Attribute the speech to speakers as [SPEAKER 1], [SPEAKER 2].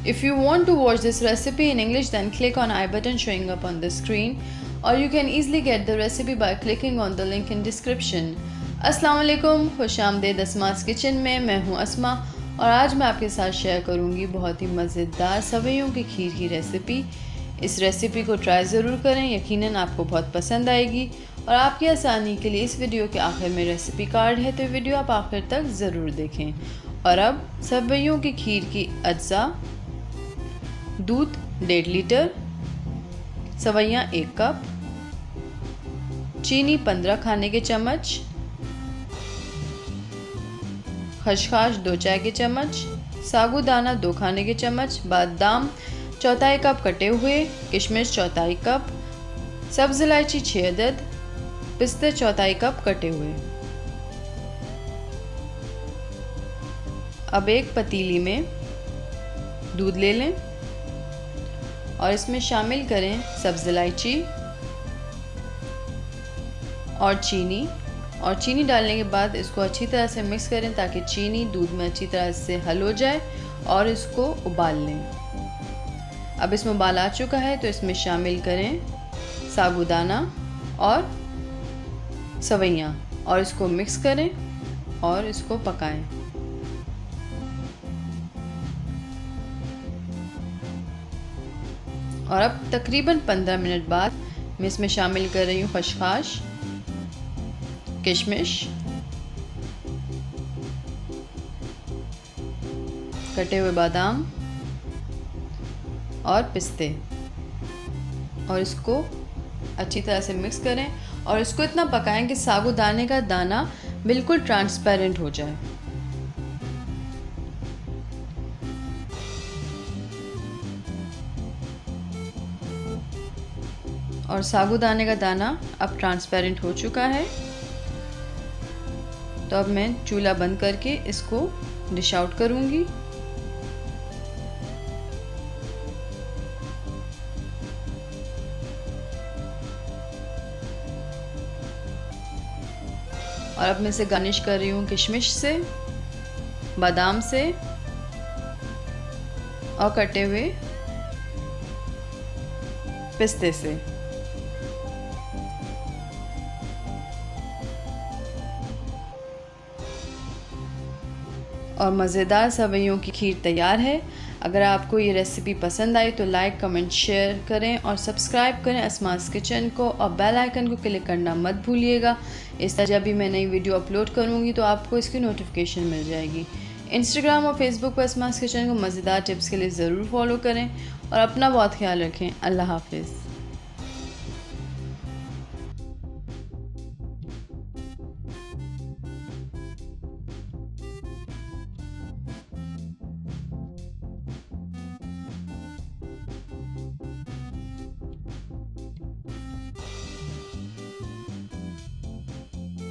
[SPEAKER 1] If you want to watch this recipe in English, then click on I button showing up on the screen, or you can easily get the recipe by clicking on the link in description. अस्सलाम वालेकुम, खुशामदीद Asma's kitchen में। मैं हूँ अस्मा और आज मैं आपके साथ शेयर करूँगी बहुत ही मज़ेदार सवैयों की खीर की रेसिपी। इस रेसिपी को ट्राई ज़रूर करें, यकीनन आपको बहुत पसंद आएगी। और आपकी आसानी के लिए इस वीडियो के आखिर में रेसिपी कार्ड है, तो वीडियो आप आखिर तक ज़रूर देखें। और अब सवैयों की खीर की अज्जा: दूध 1.5 लीटर, सवैयाँ 1 कप, चीनी 15 खाने के चम्मच, खसखस 2 चाय के चम्मच, साबूदाना 2 खाने के चम्मच, बादाम 1/4 कप कटे हुए, किशमिश 1/4 कप, सब्ज़ इलायची 6 अदद, पिस्ते 1/4 कप कटे हुए। अब एक पतीली में दूध ले लें और इसमें शामिल करें सब्ज़ इलायची और चीनी। और चीनी डालने के बाद इसको अच्छी तरह से मिक्स करें ताकि चीनी दूध में अच्छी तरह से हल हो जाए और इसको उबाल लें। अब इसमें उबाल आ चुका है तो इसमें शामिल करें साबूदाना और सवैयाँ और इसको मिक्स करें और इसको पकाएं। और अब तकरीबन 15 मिनट बाद मैं इसमें शामिल कर रही हूँ खसखस, किशमिश, कटे हुए बादाम और पिस्ते, और इसको अच्छी तरह से मिक्स करें और इसको इतना पकाएं कि साबूदाने का दाना बिल्कुल ट्रांसपेरेंट हो जाए। और साबूदाने का दाना अब ट्रांसपेरेंट हो चुका है, तो अब मैं चूल्हा बंद करके इसको डिश आउट करूँगी। और अब मैं इसे गार्निश कर रही हूँ किशमिश से, बादाम से और कटे हुए पिस्ते से। और मज़ेदार सवैयों की खीर तैयार है। अगर आपको ये रेसिपी पसंद आई तो लाइक, कमेंट, शेयर करें और सब्सक्राइब करें अस्मास किचन को, और बेल आइकन को क्लिक करना मत भूलिएगा। इस तरह जब भी मैं नई वीडियो अपलोड करूँगी तो आपको इसकी नोटिफिकेशन मिल जाएगी। इंस्टाग्राम और फेसबुक पर अस्मास किचन को मज़ेदार टिप्स के लिए ज़रूर फॉलो करें और अपना बहुत ख्याल रखें। अल्लाह हाफिज़।